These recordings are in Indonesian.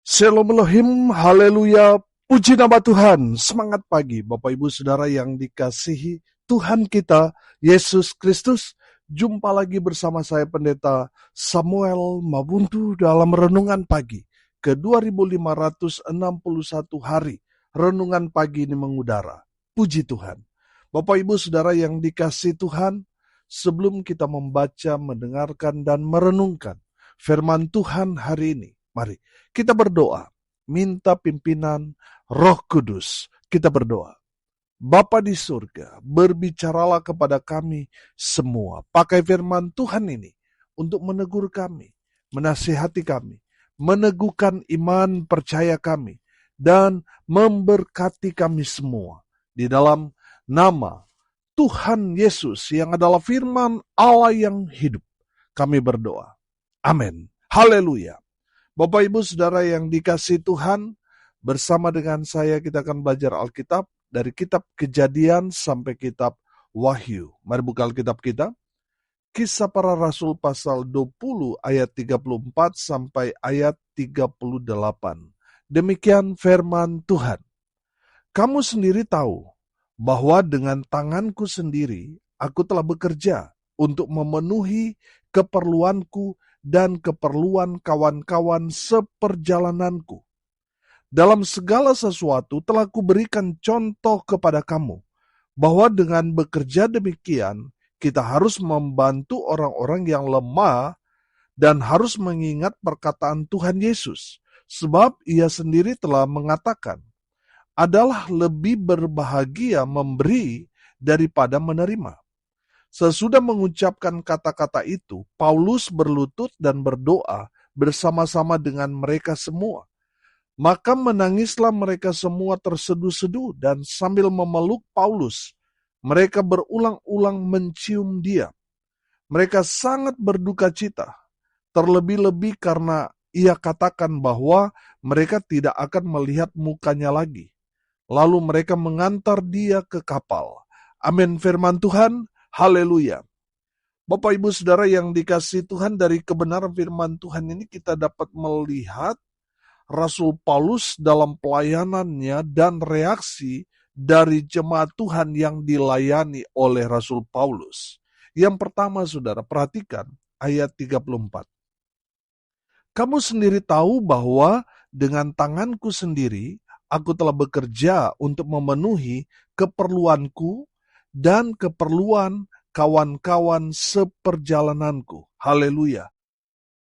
Shalom Elohim, haleluya, puji nama Tuhan, semangat pagi Bapak Ibu Saudara yang dikasihi Tuhan kita, Yesus Kristus. Jumpa lagi bersama saya Pendeta Samuel Mabuntu dalam Renungan Pagi ke 2561 hari. Renungan pagi ini mengudara, puji Tuhan. Bapak Ibu Saudara yang dikasihi Tuhan, sebelum kita membaca, mendengarkan, dan merenungkan firman Tuhan hari ini, mari kita berdoa, minta pimpinan Roh Kudus. Kita berdoa. Bapa di surga, berbicaralah kepada kami semua. Pakai firman Tuhan ini untuk menegur kami, menasihati kami, meneguhkan iman percaya kami, dan memberkati kami semua. Di dalam nama Tuhan Yesus yang adalah firman Allah yang hidup, kami berdoa. Amin. Haleluya. Bapak Ibu Saudara yang dikasihi Tuhan, bersama dengan saya kita akan belajar Alkitab dari kitab Kejadian sampai kitab Wahyu. Mari buka Alkitab kita. Kisah Para Rasul pasal 20 ayat 34 sampai ayat 38. Demikian firman Tuhan. Kamu sendiri tahu bahwa dengan tanganku sendiri aku telah bekerja untuk memenuhi keperluanku dan keperluan kawan-kawan seperjalananku. Dalam segala sesuatu telah kuberikan contoh kepada kamu, bahwa dengan bekerja demikian, kita harus membantu orang-orang yang lemah dan harus mengingat perkataan Tuhan Yesus, sebab ia sendiri telah mengatakan, adalah lebih berbahagia memberi daripada menerima. Sesudah mengucapkan kata-kata itu, Paulus berlutut dan berdoa bersama-sama dengan mereka semua. Maka menangislah mereka semua terseduh-seduh dan sambil memeluk Paulus, mereka berulang-ulang mencium dia. Mereka sangat berduka cita, terlebih-lebih karena ia katakan bahwa mereka tidak akan melihat mukanya lagi. Lalu mereka mengantar dia ke kapal. Amin firman Tuhan. Haleluya. Bapak Ibu Saudara yang dikasihi Tuhan, dari kebenaran firman Tuhan ini kita dapat melihat Rasul Paulus dalam pelayanannya dan reaksi dari jemaat Tuhan yang dilayani oleh Rasul Paulus. Yang pertama Saudara, perhatikan ayat 34. Kamu sendiri tahu bahwa dengan tanganku sendiri aku telah bekerja untuk memenuhi keperluanku dan keperluan kawan-kawan seperjalananku. Haleluya.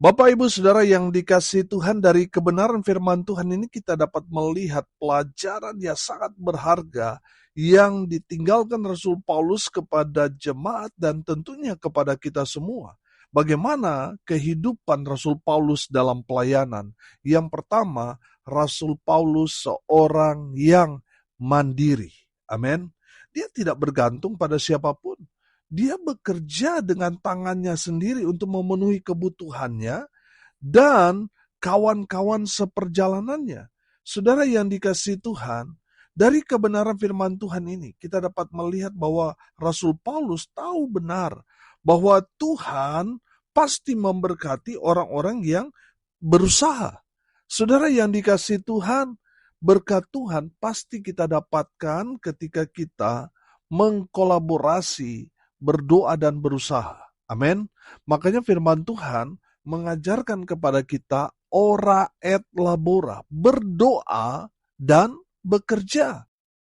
Bapak Ibu Saudara yang dikasihi Tuhan, dari kebenaran firman Tuhan ini kita dapat melihat pelajaran yang sangat berharga yang ditinggalkan Rasul Paulus kepada jemaat dan tentunya kepada kita semua. Bagaimana kehidupan Rasul Paulus dalam pelayanan? Yang pertama, Rasul Paulus seorang yang mandiri. Amin. Dia tidak bergantung pada siapapun. Dia bekerja dengan tangannya sendiri untuk memenuhi kebutuhannya dan kawan-kawan seperjalanannya. Saudara yang dikasihi Tuhan, dari kebenaran firman Tuhan ini kita dapat melihat bahwa Rasul Paulus tahu benar bahwa Tuhan pasti memberkati orang-orang yang berusaha. Saudara yang dikasihi Tuhan, berkat Tuhan pasti kita dapatkan ketika kita mengkolaborasi, berdoa dan berusaha. Amin. Makanya firman Tuhan mengajarkan kepada kita ora et labora, berdoa dan bekerja.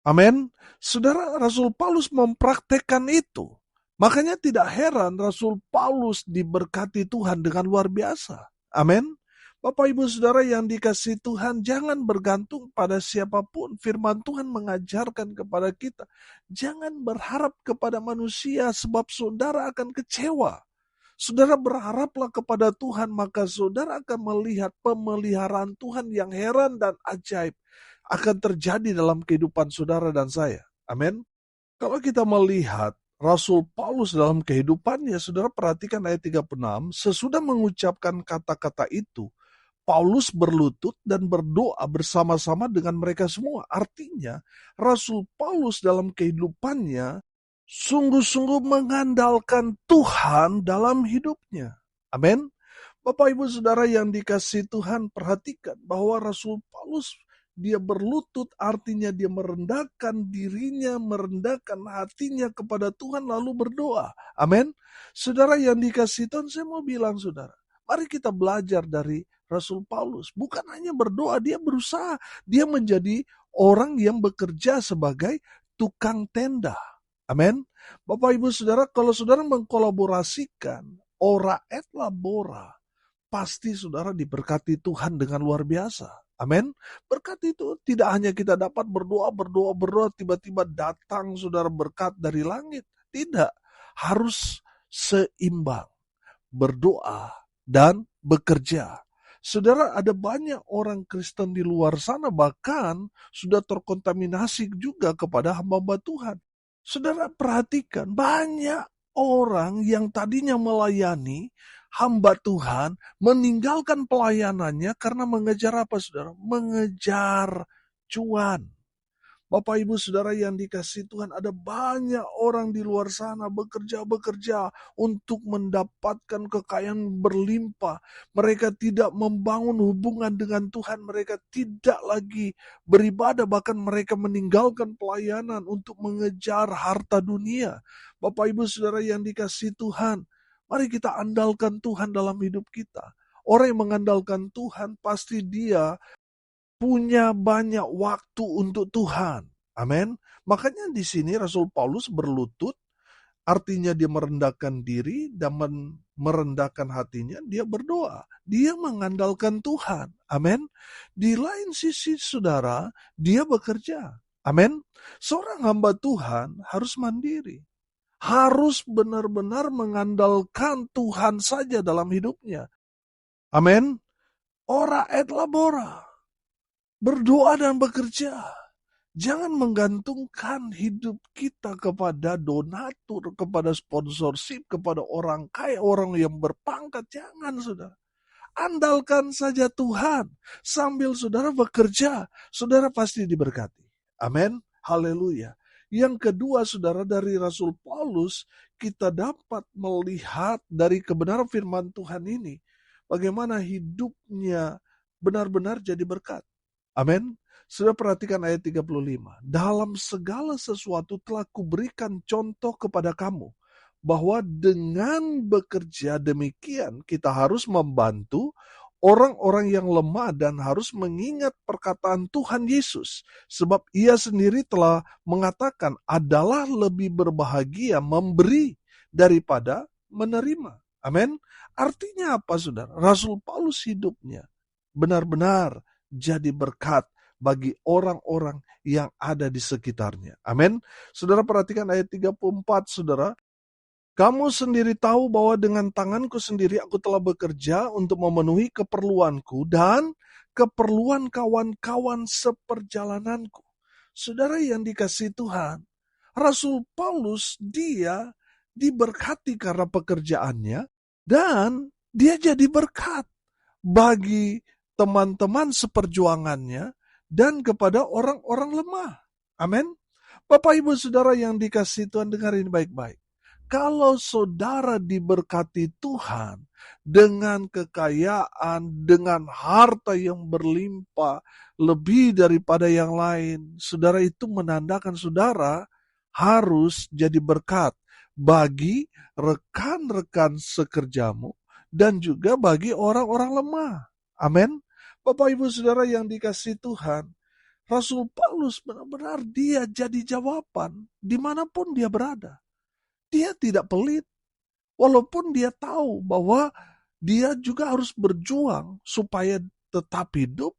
Amin. Saudara, Rasul Paulus mempraktekkan itu. Makanya tidak heran Rasul Paulus diberkati Tuhan dengan luar biasa. Amin. Bapak Ibu Saudara yang dikasihi Tuhan, jangan bergantung pada siapapun. Firman Tuhan mengajarkan kepada kita, jangan berharap kepada manusia sebab saudara akan kecewa. Saudara berharaplah kepada Tuhan, maka saudara akan melihat pemeliharaan Tuhan yang heran dan ajaib akan terjadi dalam kehidupan saudara dan saya. Amin. Kalau kita melihat Rasul Paulus dalam kehidupannya, saudara perhatikan ayat 36, sesudah mengucapkan kata-kata itu, Paulus berlutut dan berdoa bersama-sama dengan mereka semua. Artinya, Rasul Paulus dalam kehidupannya sungguh-sungguh mengandalkan Tuhan dalam hidupnya. Amin. Bapak Ibu Saudara yang dikasihi Tuhan, perhatikan bahwa Rasul Paulus dia berlutut, artinya dia merendahkan dirinya, merendahkan hatinya kepada Tuhan lalu berdoa. Amin. Saudara yang dikasihi Tuhan, saya mau bilang saudara, mari kita belajar dari Rasul Paulus. Bukan hanya berdoa, dia berusaha. Dia menjadi orang yang bekerja sebagai tukang tenda. Amin. Bapak Ibu Saudara, kalau saudara mengkolaborasikan ora et labora, pasti saudara diberkati Tuhan dengan luar biasa. Amin. Berkat itu tidak hanya kita dapat berdoa, tiba-tiba datang saudara berkat dari langit. Tidak. Harus seimbang. Berdoa dan bekerja. Saudara, ada banyak orang Kristen di luar sana bahkan sudah terkontaminasi juga kepada hamba-hamba Tuhan. Saudara perhatikan, banyak orang yang tadinya melayani hamba Tuhan meninggalkan pelayanannya karena mengejar apa saudara? Mengejar cuan. Bapak Ibu Saudara yang dikasihi Tuhan, ada banyak orang di luar sana bekerja untuk mendapatkan kekayaan berlimpah. Mereka tidak membangun hubungan dengan Tuhan, mereka tidak lagi beribadah, bahkan mereka meninggalkan pelayanan untuk mengejar harta dunia. Bapak Ibu Saudara yang dikasihi Tuhan, mari kita andalkan Tuhan dalam hidup kita. Orang yang mengandalkan Tuhan pasti dia punya banyak waktu untuk Tuhan. Amin. Makanya di sini Rasul Paulus berlutut, artinya dia merendahkan diri dan merendahkan hatinya, dia berdoa. Dia mengandalkan Tuhan. Amin. Di lain sisi saudara, dia bekerja. Amin. Seorang hamba Tuhan harus mandiri. Harus benar-benar mengandalkan Tuhan saja dalam hidupnya. Amin. Ora et labora. Berdoa dan bekerja. Jangan menggantungkan hidup kita kepada donatur, kepada sponsorship, kepada orang kaya, orang yang berpangkat. Jangan, saudara. Andalkan saja Tuhan. Sambil saudara bekerja, saudara pasti diberkati. Amin. Haleluya. Yang kedua, saudara, dari Rasul Paulus, kita dapat melihat dari kebenaran firman Tuhan ini, bagaimana hidupnya benar-benar jadi berkat. Amin. Sudah perhatikan ayat 35. Dalam segala sesuatu telah kuberikan contoh kepada kamu, bahwa dengan bekerja demikian kita harus membantu orang-orang yang lemah dan harus mengingat perkataan Tuhan Yesus. Sebab ia sendiri telah mengatakan adalah lebih berbahagia memberi daripada menerima. Amin. Artinya apa saudara? Rasul Paulus hidupnya benar-benar jadi berkat bagi orang-orang yang ada di sekitarnya. Amin. Saudara perhatikan ayat 34, saudara. Kamu sendiri tahu bahwa dengan tanganku sendiri aku telah bekerja untuk memenuhi keperluanku dan keperluan kawan-kawan seperjalananku. Saudara yang dikasihi Tuhan, Rasul Paulus dia diberkati karena pekerjaannya dan dia jadi berkat bagi teman-teman seperjuangannya dan kepada orang-orang lemah. Amin. Bapak Ibu Saudara yang dikasihi Tuhan, dengarin baik-baik. Kalau saudara diberkati Tuhan dengan kekayaan, dengan harta yang berlimpah, lebih daripada yang lain, saudara itu menandakan saudara harus jadi berkat bagi rekan-rekan sekerjamu dan juga bagi orang-orang lemah. Amin. Bapak Ibu Saudara yang dikasihi Tuhan, Rasul Paulus benar-benar dia jadi jawaban dimanapun dia berada. Dia tidak pelit, walaupun dia tahu bahwa dia juga harus berjuang supaya tetap hidup,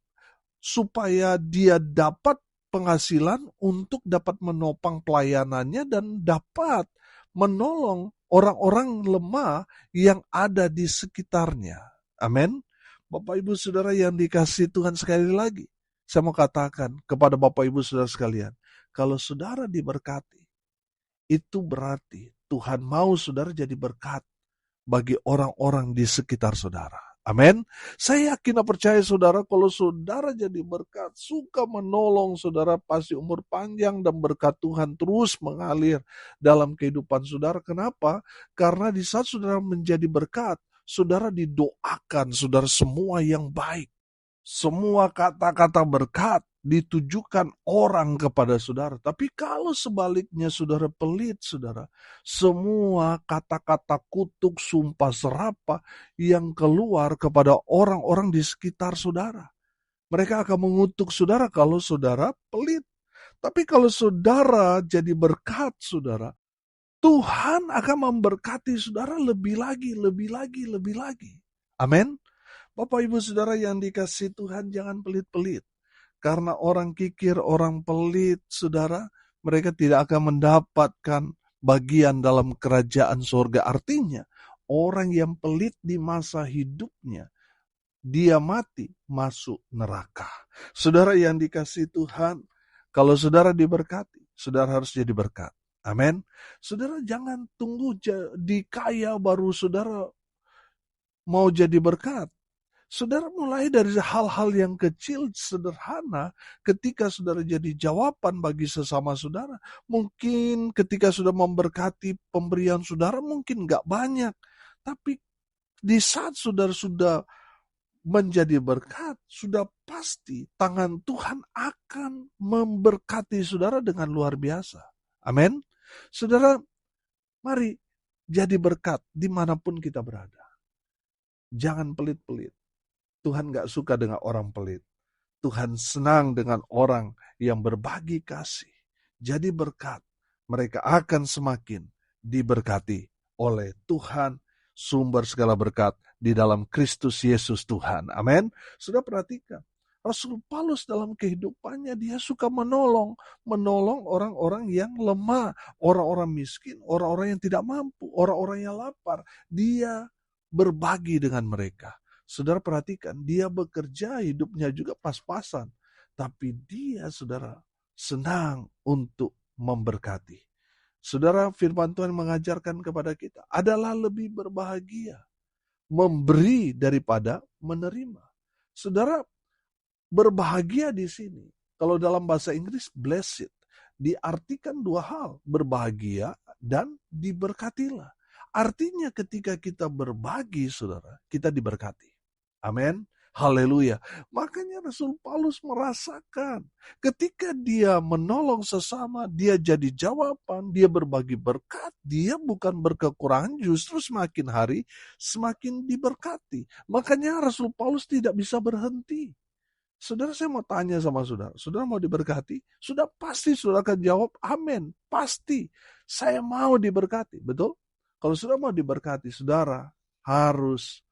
supaya dia dapat penghasilan untuk dapat menopang pelayanannya dan dapat menolong orang-orang lemah yang ada di sekitarnya. Amin. Bapak Ibu Saudara yang dikasihi Tuhan, sekali lagi saya mau katakan kepada Bapak Ibu Saudara sekalian, kalau saudara diberkati, itu berarti Tuhan mau saudara jadi berkat bagi orang-orang di sekitar saudara. Amin. Saya yakin dan percaya saudara, kalau saudara jadi berkat, suka menolong saudara, pasti umur panjang dan berkat Tuhan terus mengalir dalam kehidupan saudara. Kenapa? Karena di saat saudara menjadi berkat, saudara didoakan, saudara semua yang baik. Semua kata-kata berkat ditujukan orang kepada saudara. Tapi kalau sebaliknya saudara pelit, saudara, semua kata-kata kutuk, sumpah serapah yang keluar kepada orang-orang di sekitar saudara. Mereka akan mengutuk saudara kalau saudara pelit. Tapi kalau saudara jadi berkat, saudara, Tuhan akan memberkati saudara lebih lagi, lebih lagi, lebih lagi. Amin. Bapak Ibu Saudara yang dikasihi Tuhan, jangan pelit-pelit. Karena orang kikir, orang pelit, saudara, mereka tidak akan mendapatkan bagian dalam kerajaan surga. Artinya, orang yang pelit di masa hidupnya, dia mati masuk neraka. Saudara yang dikasihi Tuhan, kalau saudara diberkati, saudara harus jadi berkat. Amin. Saudara jangan tunggu jadi kaya baru saudara mau jadi berkat. Saudara mulai dari hal-hal yang kecil, sederhana, ketika saudara jadi jawaban bagi sesama saudara. Mungkin ketika sudah memberkati pemberian saudara, mungkin gak banyak. Tapi di saat saudara sudah menjadi berkat, sudah pasti tangan Tuhan akan memberkati saudara dengan luar biasa. Amin. Saudara, mari jadi berkat dimanapun kita berada. Jangan pelit-pelit. Tuhan gak suka dengan orang pelit. Tuhan senang dengan orang yang berbagi kasih. Jadi berkat. Mereka akan semakin diberkati oleh Tuhan, sumber segala berkat di dalam Kristus Yesus Tuhan. Amin. Sudah perhatikan. Rasul Paulus dalam kehidupannya dia suka menolong orang-orang yang lemah, orang-orang miskin, orang-orang yang tidak mampu, orang-orang yang lapar. Dia berbagi dengan mereka. Saudara perhatikan, dia bekerja hidupnya juga pas-pasan. Tapi dia, saudara, senang untuk memberkati. Saudara, firman Tuhan mengajarkan kepada kita, adalah lebih berbahagia memberi daripada menerima. Saudara, berbahagia di sini, kalau dalam bahasa Inggris, blessed, diartikan dua hal, berbahagia dan diberkatilah. Artinya ketika kita berbagi, saudara, kita diberkati. Amin. Haleluya. Makanya Rasul Paulus merasakan ketika dia menolong sesama, dia jadi jawaban, dia berbagi berkat, dia bukan berkekurangan, justru semakin hari semakin diberkati. Makanya Rasul Paulus tidak bisa berhenti. Saudara, saya mau tanya sama saudara, saudara mau diberkati? Sudah pasti saudara akan jawab, amin. Pasti, saya mau diberkati, betul? Kalau saudara mau diberkati, saudara harus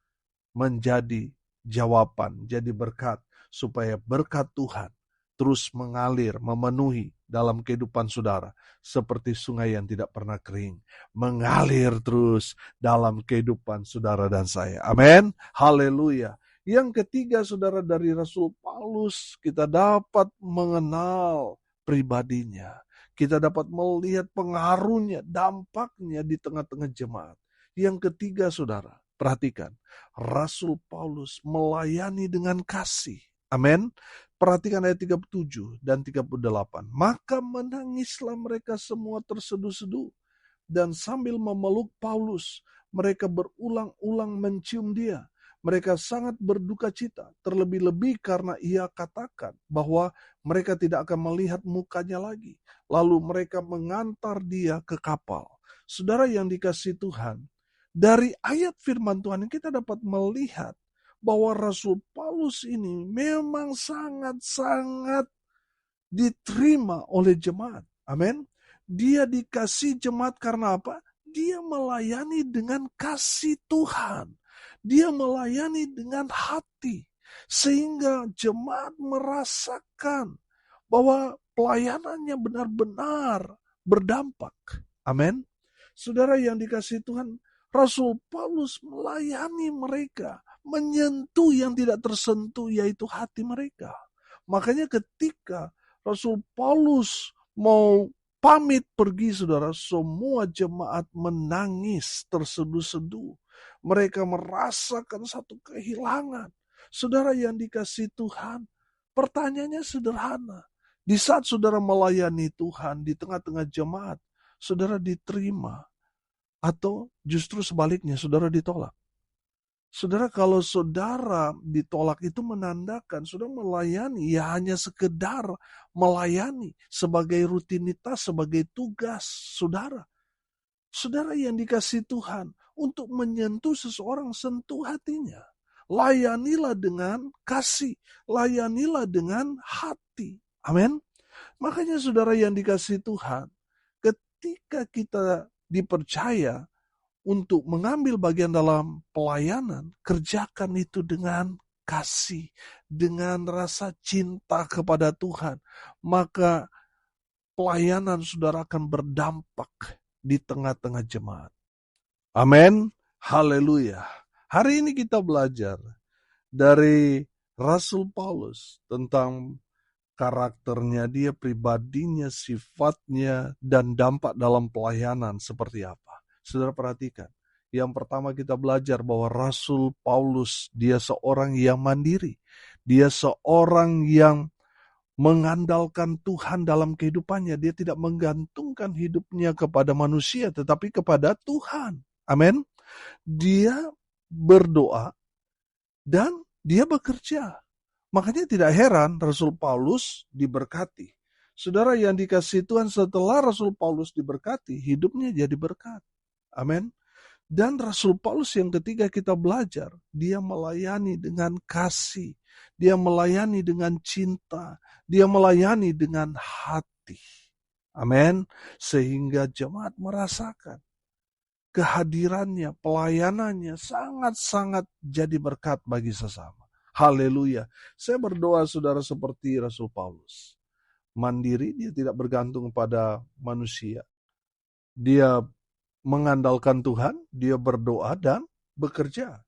menjadi jawaban, jadi berkat, supaya berkat Tuhan terus mengalir, memenuhi dalam kehidupan saudara, seperti sungai yang tidak pernah kering, mengalir terus dalam kehidupan saudara dan saya. Amin. Haleluya. Yang ketiga, saudara, dari Rasul Paulus, kita dapat mengenal pribadinya. Kita dapat melihat pengaruhnya, dampaknya di tengah-tengah jemaat. Yang ketiga, saudara, perhatikan, Rasul Paulus melayani dengan kasih. Amin. Perhatikan ayat 37 dan 38. Maka menangislah mereka semua terseduh-seduh. Dan sambil memeluk Paulus, mereka berulang-ulang mencium dia. Mereka sangat berduka cita, terlebih-lebih karena ia katakan bahwa mereka tidak akan melihat mukanya lagi. Lalu mereka mengantar dia ke kapal. Saudara yang dikasihi Tuhan, dari ayat firman Tuhan kita dapat melihat bahwa Rasul Paulus ini memang sangat-sangat diterima oleh jemaat. Amin. Dia dikasih jemaat karena apa? Dia melayani dengan kasih Tuhan. Dia melayani dengan hati. Sehingga jemaat merasakan bahwa pelayanannya benar-benar berdampak. Amin. Saudara yang dikasihi Tuhan, Rasul Paulus melayani mereka, menyentuh yang tidak tersentuh, yaitu hati mereka. Makanya ketika Rasul Paulus mau pamit pergi, saudara, semua jemaat menangis terseduh-seduh. Mereka merasakan satu kehilangan. Saudara yang dikasihi Tuhan, pertanyaannya sederhana. Di saat saudara melayani Tuhan di tengah-tengah jemaat, saudara diterima, atau justru sebaliknya saudara ditolak? Saudara, kalau saudara ditolak itu menandakan saudara melayani, ya hanya sekedar melayani sebagai rutinitas, sebagai tugas saudara. Saudara yang dikasihi Tuhan, untuk menyentuh seseorang, sentuh hatinya. Layanilah dengan kasih, layanilah dengan hati. Amin. Makanya saudara yang dikasihi Tuhan, ketika kita dipercaya untuk mengambil bagian dalam pelayanan, kerjakan itu dengan kasih, dengan rasa cinta kepada Tuhan. Maka pelayanan saudara akan berdampak di tengah-tengah jemaat. Amin. Haleluya. Hari ini kita belajar dari Rasul Paulus tentang karakternya, dia pribadinya, sifatnya, dan dampak dalam pelayanan seperti apa. Saudara perhatikan, yang pertama kita belajar bahwa Rasul Paulus, dia seorang yang mandiri. Dia seorang yang mengandalkan Tuhan dalam kehidupannya. Dia tidak menggantungkan hidupnya kepada manusia, tetapi kepada Tuhan. Amin. Dia berdoa dan dia bekerja. Makanya tidak heran Rasul Paulus diberkati. Saudara yang dikasihi Tuhan, setelah Rasul Paulus diberkati, hidupnya jadi berkat. Amin. Dan Rasul Paulus yang ketiga kita belajar, dia melayani dengan kasih. Dia melayani dengan cinta. Dia melayani dengan hati. Amin. Sehingga jemaat merasakan kehadirannya, pelayanannya sangat-sangat jadi berkat bagi sesama. Haleluya. Saya berdoa saudara seperti Rasul Paulus. Mandiri, dia tidak bergantung pada manusia. Dia mengandalkan Tuhan, dia berdoa dan bekerja.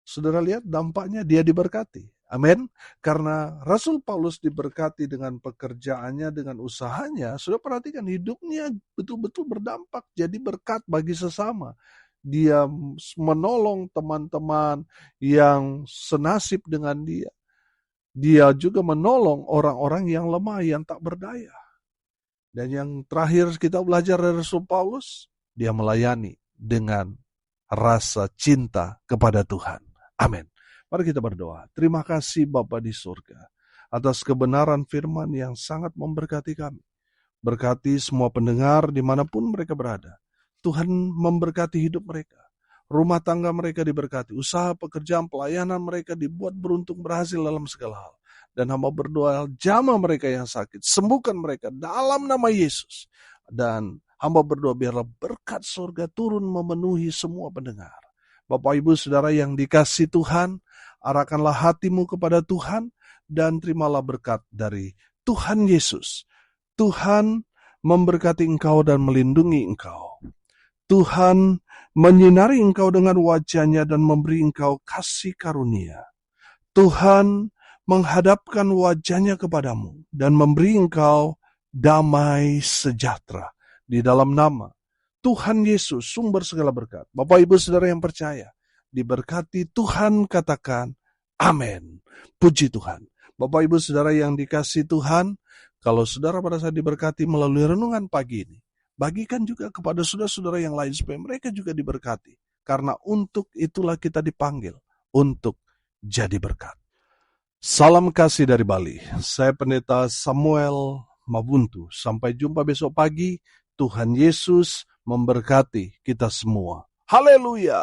Saudara lihat dampaknya, dia diberkati. Amin. Karena Rasul Paulus diberkati dengan pekerjaannya, dengan usahanya. Sudah perhatikan hidupnya betul-betul berdampak, jadi berkat bagi sesama. Dia menolong teman-teman yang senasib dengan dia. Dia juga menolong orang-orang yang lemah, yang tak berdaya. Dan yang terakhir kita belajar dari Rasul Paulus, dia melayani dengan rasa cinta kepada Tuhan. Amin. Mari kita berdoa. Terima kasih Bapa di surga atas kebenaran firman yang sangat memberkati kami. Berkati semua pendengar dimanapun mereka berada. Tuhan memberkati hidup mereka. Rumah tangga mereka diberkati. Usaha, pekerjaan, pelayanan mereka dibuat beruntung berhasil dalam segala hal. Dan hamba berdoa, jamah mereka yang sakit. Sembuhkan mereka dalam nama Yesus. Dan hamba berdoa biarlah berkat surga turun memenuhi semua pendengar. Bapak Ibu Saudara yang dikasihi Tuhan, arahkanlah hatimu kepada Tuhan dan terimalah berkat dari Tuhan Yesus. Tuhan memberkati engkau dan melindungi engkau. Tuhan menyinari engkau dengan wajah-Nya dan memberi engkau kasih karunia. Tuhan menghadapkan wajah-Nya kepadamu dan memberi engkau damai sejahtera. Di dalam nama Tuhan Yesus, sumber segala berkat. Bapak Ibu Saudara yang percaya, diberkati Tuhan, katakan amin. Puji Tuhan. Bapak Ibu Saudara yang dikasihi Tuhan, kalau saudara pada saat diberkati melalui renungan pagi ini, bagikan juga kepada saudara-saudara yang lain supaya mereka juga diberkati. Karena untuk itulah kita dipanggil, untuk jadi berkat. Salam kasih dari Bali. Saya Pendeta Samuel Mabuntu. Sampai jumpa besok pagi. Tuhan Yesus memberkati kita semua. Haleluya.